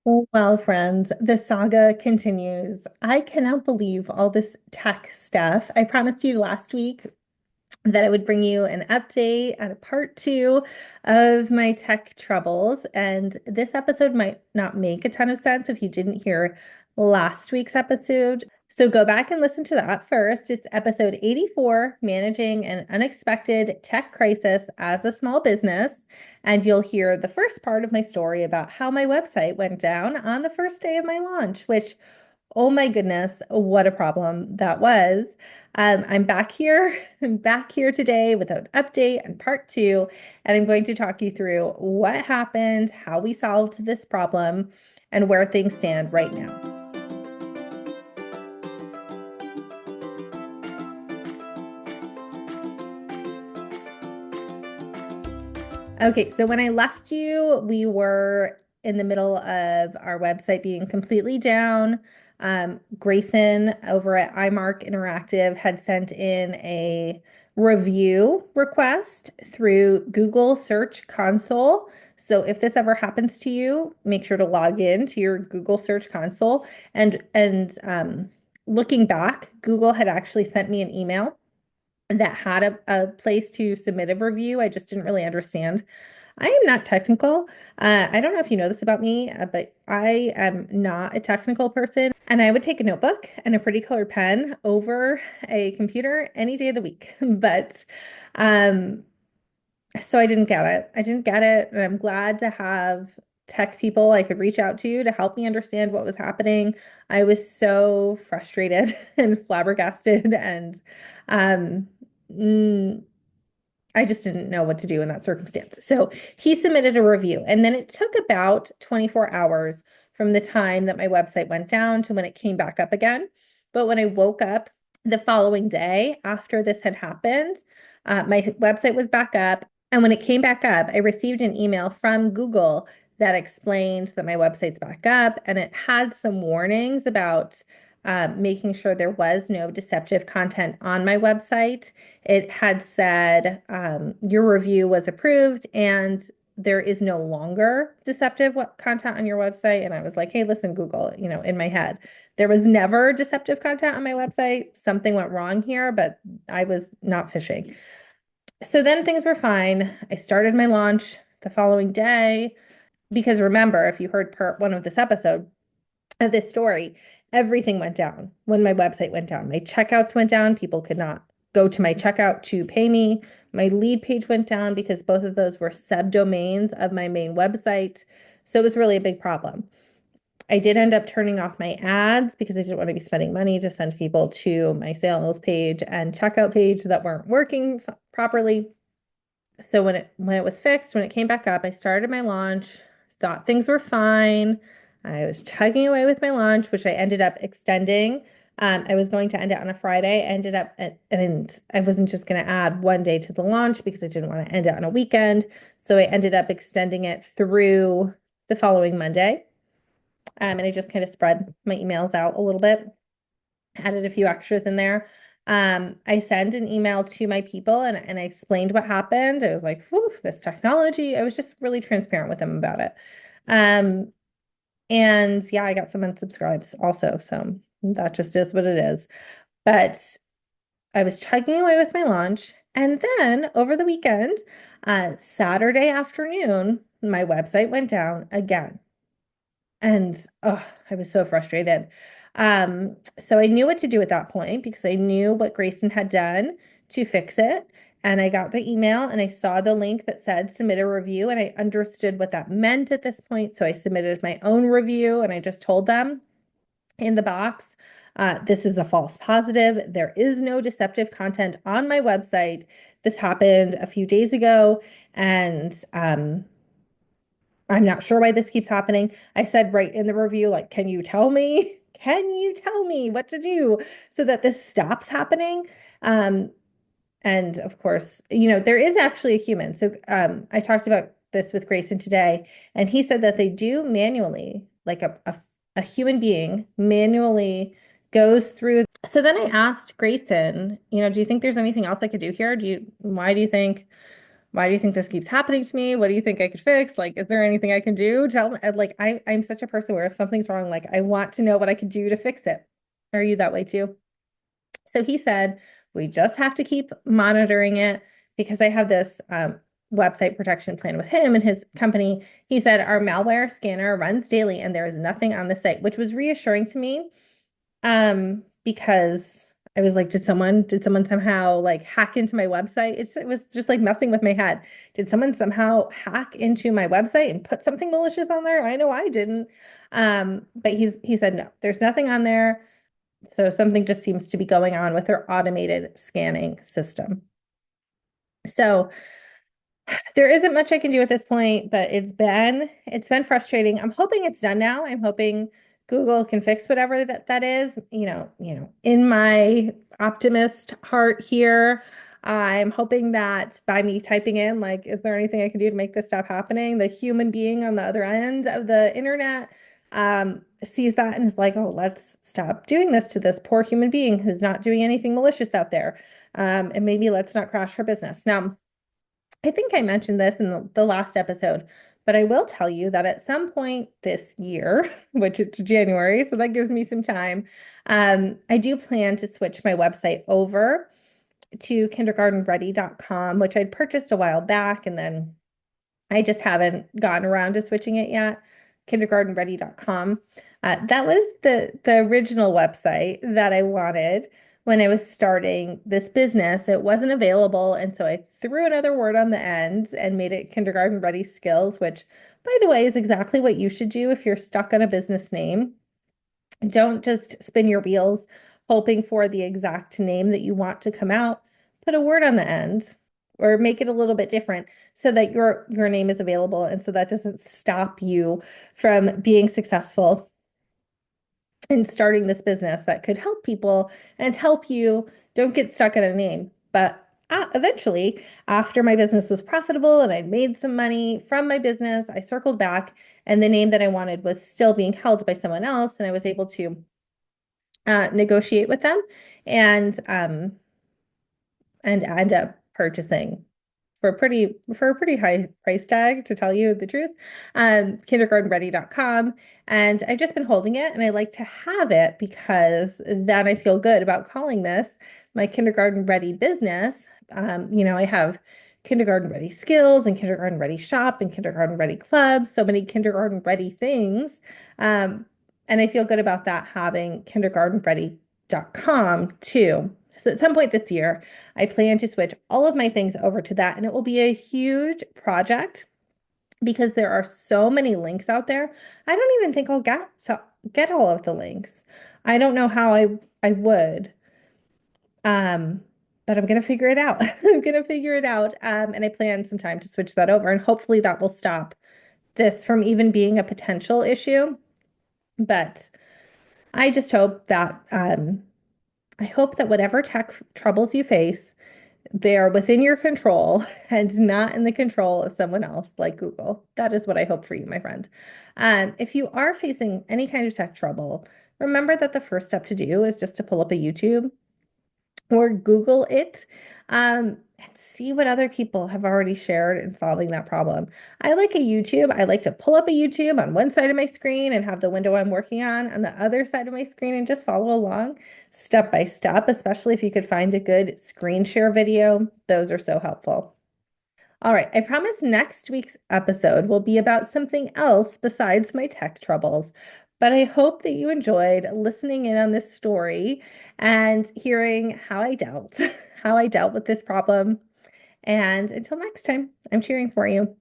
Well, friends, the saga continues. I cannot believe all this tech stuff. I promised you last week that I would bring you an update and a part two of my tech troubles. And this episode might not make a ton of sense if you didn't hear last week's episode. So go back and listen to that first. It's episode 84, Managing an Unexpected Tech Crisis as a Small Business. And you'll hear the first part of my story about how my website went down on the first day of my launch, which, oh my goodness, what a problem that was. I'm back here. I'm back here today with an update and part two, and I'm going to talk you through what happened, how we solved this problem, and where things stand right now. Okay, so when I left you, we were in the middle of our website being completely down. Grayson over at iMark Interactive had sent in a review request through Google Search Console. So if this ever happens to you, make sure to log in to your Google Search Console. And looking back, Google had actually sent me an email that had a place to submit a review. I just didn't really understand. I am not technical. I don't know if you know this about me, but I am not a technical person. And I would take a notebook and a pretty colored pen over a computer any day of the week. But um, so I didn't get it. I didn't get it. And I'm glad to have tech people I could reach out to help me understand what was happening. I was so frustrated and flabbergasted and um, mm, I just didn't know what to do in that circumstance. So he submitted a review, and then it took about 24 hours from the time that my website went down to when it came back up again. But when I woke up the following day after this had happened, my website was back up. And when it came back up, I received an email from Google that explained that my website's back up, and it had some warnings about making sure there was no deceptive content on my website. It had said your review was approved and there is no longer deceptive content on your website. And I was like, hey, listen, Google, in my head, there was never deceptive content on my website. Something went wrong here, but I was not fishing. So then things were fine. I started my launch the following day because remember, if you heard part one of this episode, of this story, everything went down when my website went down. My checkouts went down. People could not go to my checkout to pay me. My lead page went down because both of those were subdomains of my main website. So it was really a big problem. I did end up turning off my ads because I didn't want to be spending money to send people to my sales page and checkout page that weren't working properly. So when it was fixed, when it came back up, I started my launch, thought things were fine. I was chugging away with my launch, which I ended up extending. I was going to end it on a Friday. I ended up, and I wasn't just going to add one day to the launch because I didn't want to end it on a weekend. So I ended up extending it through the following Monday. And I just kind of spread my emails out a little bit, added a few extras in there. I sent an email to my people and I explained what happened. I was like, whew, this technology. I was just really transparent with them about it. Um, and yeah, I got some unsubscribes also. So that just is what it is. But I was chugging away with my lunch. And then over the weekend, Saturday afternoon, my website went down again. And oh, I was so frustrated. So I knew what to do at that point because I knew what Grayson had done to fix it. And I got the email and I saw the link that said submit a review, and I understood what that meant at this point. So I submitted my own review and I just told them in the box, this is a false positive. There is no deceptive content on my website. This happened a few days ago, and I'm not sure why this keeps happening. I said right in the review, like, can you tell me? Can you tell me what to do so that this stops happening? Um, and of course, there is actually a human. So I talked about this with Grayson today, and he said that they do manually, like a human being manually goes through. So then I asked Grayson, do you think there's anything else I could do here? Why do you think Why do you think this keeps happening to me? What do you think I could fix? Like, is there anything I can do? Tell me, like, I'm such a person where if something's wrong, like, I want to know what I could do to fix it. Are you that way too? So he said, we just have to keep monitoring it because I have this website protection plan with him and his company. He said, our malware scanner runs daily and there is nothing on the site, which was reassuring to me because I was like, did someone somehow like hack into my website? It was just like messing with my head. Did someone somehow hack into my website and put something malicious on there? I know I didn't. But he said, no, there's nothing on there. So something just seems to be going on with their automated scanning system. So there isn't much I can do at this point, but it's been frustrating. I'm hoping it's done now. I'm hoping Google can fix whatever that is. In my optimist heart here, I'm hoping that by me typing in, like, is there anything I can do to make this stop happening? The human being on the other end of the internet sees that and is like, oh, let's stop doing this to this poor human being who's not doing anything malicious out there. And maybe let's not crash her business. Now, I think I mentioned this in the last episode, but I will tell you that at some point this year, which it's January, so that gives me some time, I do plan to switch my website over to kindergartenready.com, which I'd purchased a while back, and then I just haven't gotten around to switching it yet. Kindergartenready.com. That was the original website that I wanted when I was starting this business. It wasn't available, and so I threw another word on the end and made it Kindergarten Ready Skills, which, by the way, is exactly what you should do if you're stuck on a business name. Don't just spin your wheels hoping for the exact name that you want to come out. Put a word on the end or make it a little bit different so that your name is available and so that doesn't stop you from being successful in starting this business that could help people and help you. Don't get stuck in a name. But eventually, after my business was profitable and I'd made some money from my business, I circled back and the name that I wanted was still being held by someone else. And I was able to negotiate with them and um, and end up purchasing for a pretty high price tag, to tell you the truth, kindergartenready.com. And I've just been holding it and I like to have it because then I feel good about calling this my kindergarten ready business. I have kindergarten ready skills and kindergarten ready shop and kindergarten ready clubs, so many kindergarten ready things. Um, and I feel good about that having kindergartenready.com too. So at some point this year, I plan to switch all of my things over to that, and it will be a huge project because there are so many links out there. I don't even think I'll get all of the links. I don't know how I would. Um, but I'm gonna figure it out. I'm gonna figure it out. And I plan some time to switch that over, and hopefully that will stop this from even being a potential issue. But I just hope that I hope that whatever tech troubles you face, they are within your control and not in the control of someone else like Google. That is what I hope for you, my friend. If you are facing any kind of tech trouble, remember that the first step to do is just to pull up a YouTube or Google it, and see what other people have already shared in solving that problem. I like a YouTube. I like to pull up a YouTube on one side of my screen and have the window I'm working on the other side of my screen and just follow along step by step, especially if you could find a good screen share video. Those are so helpful. All right, I promise next week's episode will be about something else besides my tech troubles. But I hope that you enjoyed listening in on this story and hearing how I dealt, how I dealt with this problem. And until next time, I'm cheering for you.